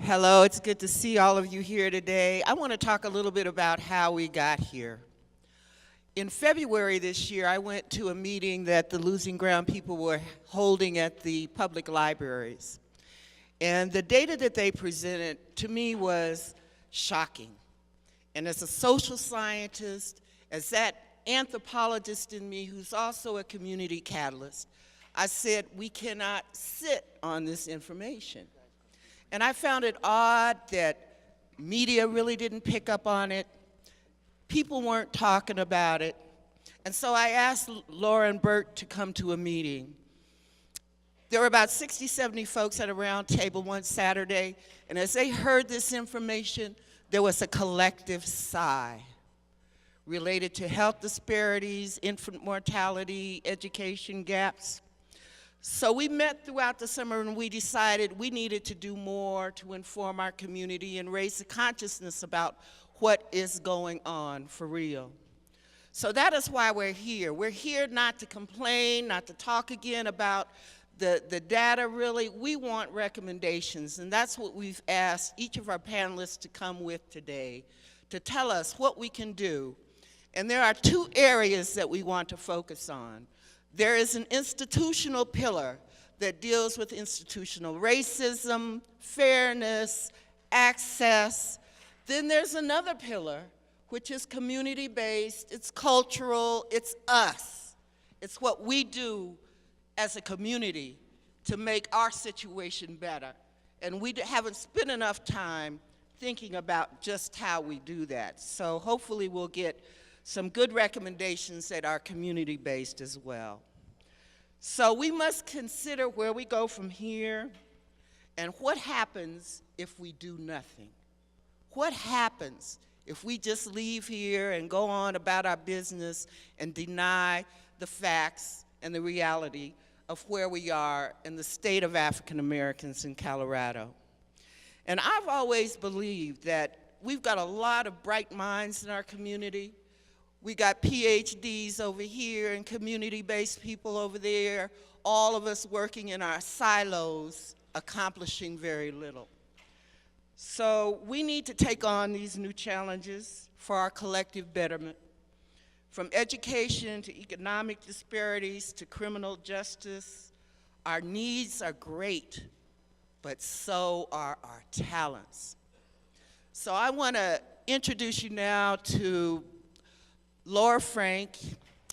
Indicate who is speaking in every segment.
Speaker 1: Hello, it's good to see all of you here today. I want to talk a little bit about how we got here. In February this year, I went to a meeting that the Losing Ground people were holding at the public libraries. And the data that they presented to me was shocking. And as a social scientist, as that anthropologist in me who's also a community catalyst, I said, we cannot sit on this information. And I found it odd that media really didn't pick up on it. People weren't talking about it. And so I asked Laura and Bert to come to a meeting. There were about 60, 70 folks at a round table one Saturday, and as they heard this information, there was a collective sigh related to health disparities, infant mortality, education gaps. So we met throughout the summer and we decided we needed to do more to inform our community and raise the consciousness about what is going on for real. So that is why we're here. We're here not to complain, not to talk again about the data really. We want recommendations, and that's what we've asked each of our panelists to come with today, to tell us what we can do. And there are two areas that we want to focus on. There is an institutional pillar that deals with institutional racism, fairness, access. Then there's another pillar, which is community-based, it's cultural, it's us. It's what we do as a community to make our situation better. And we haven't spent enough time thinking about just how we do that. So hopefully we'll get some good recommendations that are community-based as well. So we must consider where we go from here and what happens if we do nothing. What happens if we just leave here and go on about our business and deny the facts and the reality of where we are in the state of African Americans in Colorado? And I've always believed that we've got a lot of bright minds in our community. We got PhDs over here and community-based people over there, all of us working in our silos, accomplishing very little. So we need to take on these new challenges for our collective betterment. From education to economic disparities to criminal justice, our needs are great, but so are our talents. So I want to introduce you now to Laura Frank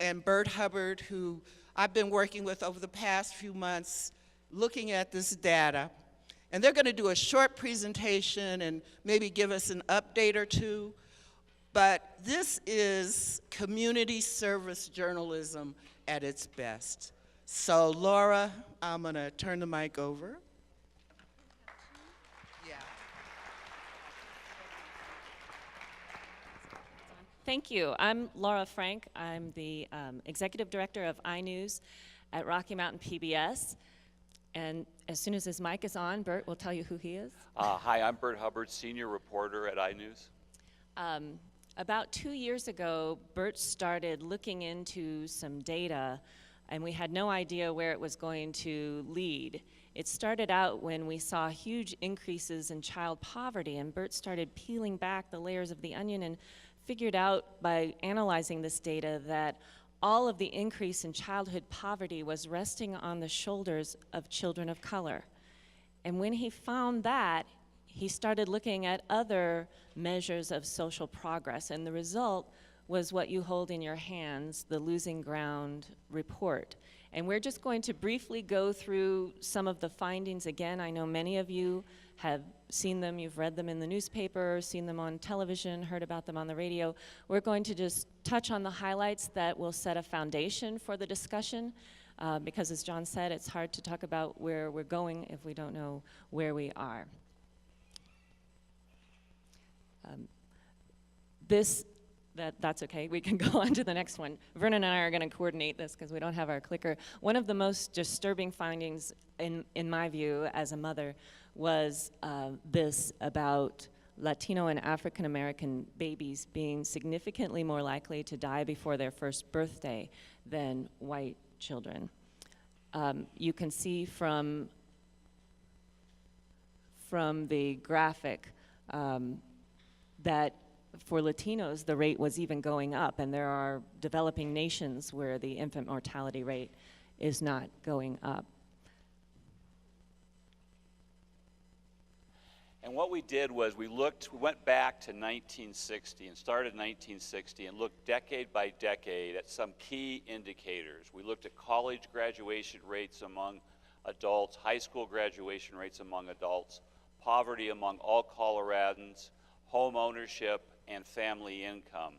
Speaker 1: and Bert Hubbard, who I've been working with over the past few months looking at this data. And they're going to do a short presentation and maybe give us an update or two. But this is community service journalism at its best. So Laura, I'm going to turn the mic over.
Speaker 2: Thank you. I'm Laura Frank. I'm the executive director of iNews at Rocky Mountain PBS. And as soon as his mic is on, Bert will tell you who he is.
Speaker 3: Hi, I'm Bert Hubbard, senior reporter at iNews.
Speaker 2: About 2 years ago, Bert started looking into some data, and we had no idea where it was going to lead. It started out when we saw huge increases in child poverty, and Bert started peeling back the layers of the onion and figured out by analyzing this data that all of the increase in childhood poverty was resting on the shoulders of children of color. And when he found that, he started looking at other measures of social progress, and the result was what you hold in your hands, the Losing Ground report. And we're just going to briefly go through some of the findings again. I know many of you have seen them, you've read them in the newspaper, seen them on television, heard about them on the radio. We're going to just touch on the highlights that will set a foundation for the discussion, because as John said, it's hard to talk about where we're going if we don't know where we are. That's okay, we can go on to the next one. Vernon and I are going to coordinate this because we don't have our clicker. One of the most disturbing findings, in my view, as a mother, was this about Latino and African American babies being significantly more likely to die before their first birthday than white children. You can see from from the graphic that for Latinos, the rate was even going up, and there are developing nations where the infant mortality rate is not going up.
Speaker 3: And what we did was we went back to 1960 and started in 1960 and looked decade by decade at some key indicators. We looked at college graduation rates among adults, high school graduation rates among adults, poverty among all Coloradans, home ownership, and family income.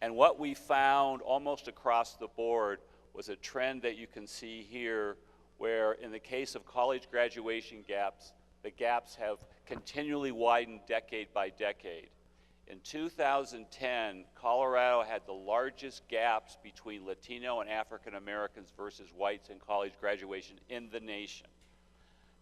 Speaker 3: And what we found almost across the board was a trend that you can see here, where in the case of college graduation gaps, the gaps have continually widened decade by decade. In 2010, Colorado had the largest gaps between Latino and African Americans versus whites in college graduation in the nation.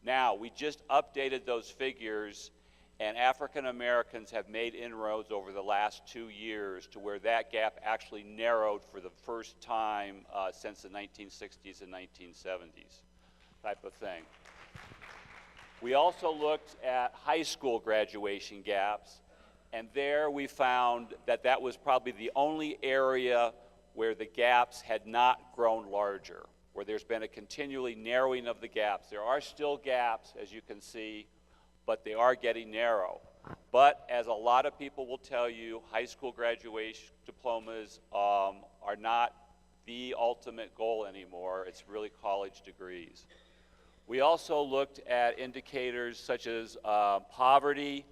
Speaker 3: Now, we just updated those figures, and African Americans have made inroads over the last 2 years to where that gap actually narrowed for the first time since the 1960s and 1970s type of thing. We also looked at high school graduation gaps, and there we found that that was probably the only area where the gaps had not grown larger, where there's been a continually narrowing of the gaps. There are still gaps, as you can see, but they are getting narrow. But as a lot of people will tell you, high school graduation diplomas are not the ultimate goal anymore. It's really college degrees. We also looked at indicators such as poverty,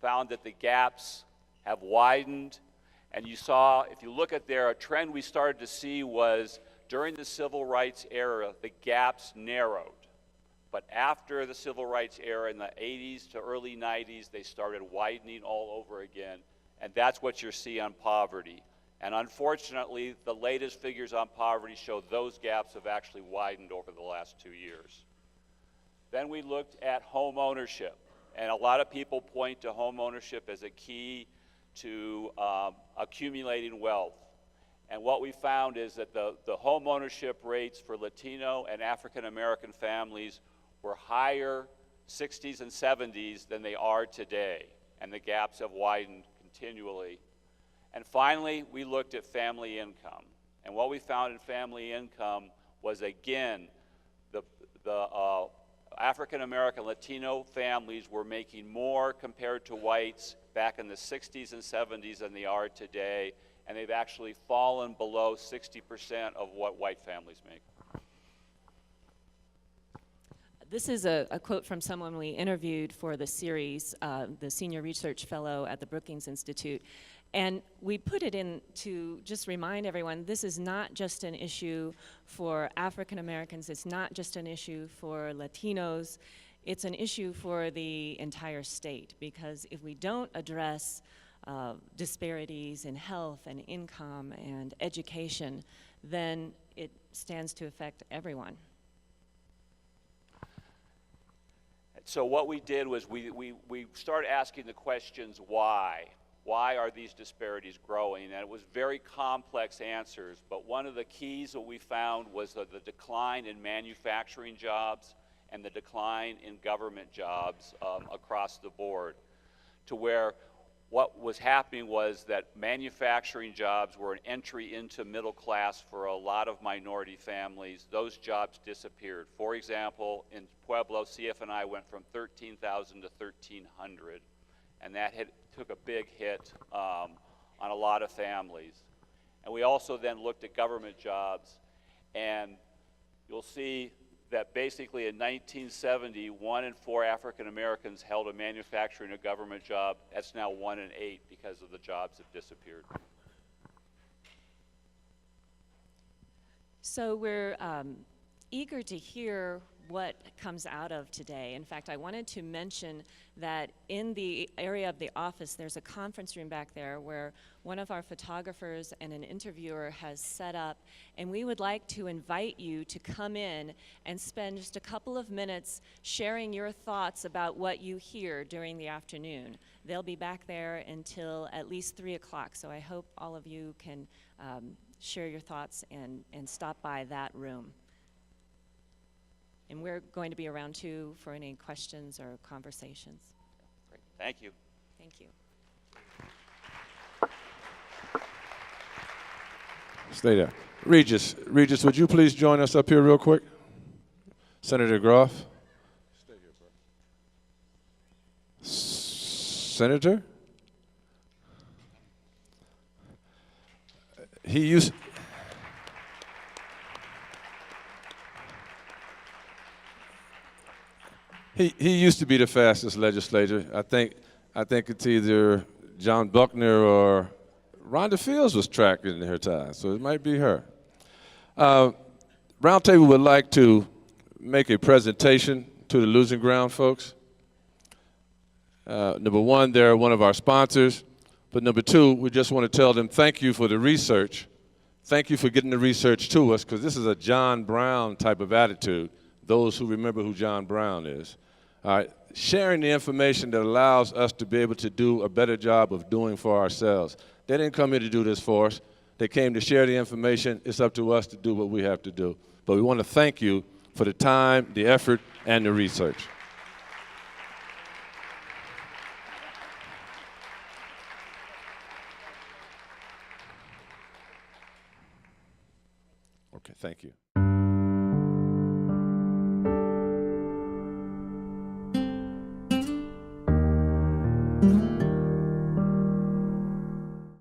Speaker 3: found that the gaps have widened, and you saw, if you look at there, a trend we started to see was during the civil rights era, the gaps narrowed. But after the civil rights era in the 80s to early 90s, they started widening all over again, and that's what you see on poverty. And unfortunately, the latest figures on poverty show those gaps have actually widened over the last 2 years. Then we looked at home ownership, and a lot of people point to home ownership as a key to accumulating wealth. And what we found is that the home ownership rates for Latino and African American families were higher 60s and 70s than they are today, and the gaps have widened continually. And finally, we looked at family income. And what we found in family income was, again, the African American Latino families were making more compared to whites back in the 60s and 70s than they are today, and they've actually fallen below 60% of what white families make.
Speaker 2: This is a quote from someone we interviewed for the series, the senior research fellow at the Brookings Institute. And we put it in to just remind everyone, this is not just an issue for African Americans, it's not just an issue for Latinos, it's an issue for the entire state, because if we don't address disparities in health and income and education, then it stands to affect everyone.
Speaker 3: So what we did was we started asking the questions, why? Why are these disparities growing? And it was very complex answers, but one of the keys that we found was the decline in manufacturing jobs and the decline in government jobs across the board, to where what was happening was that manufacturing jobs were an entry into middle class for a lot of minority families. Those jobs disappeared. For example, in Pueblo, CF&I went from 13,000 to 1,300, and that took a big hit on a lot of families. And we also then looked at government jobs, and you'll see that basically in 1970, 1 in 4 African Americans held a manufacturing or government job. That's now 1 in 8 because of the jobs have disappeared.
Speaker 2: So we're eager to hear what comes out of today. In fact, I wanted to mention that in the area of the office, there's a conference room back there where one of our photographers and an interviewer has set up, and we would like to invite you to come in and spend just a couple of minutes sharing your thoughts about what you hear during the afternoon. They'll be back there until at least 3 o'clock, so I hope all of you can share your thoughts and stop by that room. And we're going to be around too for any questions or conversations.
Speaker 3: Great. Thank you.
Speaker 2: Thank you.
Speaker 4: Stay there. Regis, would you please join us up here real quick? Senator Groff. Stay here, bro. Senator? He used to be the fastest legislator. I think it's either John Buckner or Rhonda Fields was tracking her time, so it might be her. Roundtable would like to make a presentation to the Losing Ground folks. Number one, they're one of our sponsors, but number two, we just want to tell them thank you for the research. Thank you for getting the research to us, because this is a John Brown type of attitude, those who remember who John Brown is. All right, sharing the information that allows us to be able to do a better job of doing for ourselves. They didn't come here to do this for us. They came to share the information. It's up to us to do what we have to do. But we want to thank you for the time, the effort, and the research. Okay, thank you.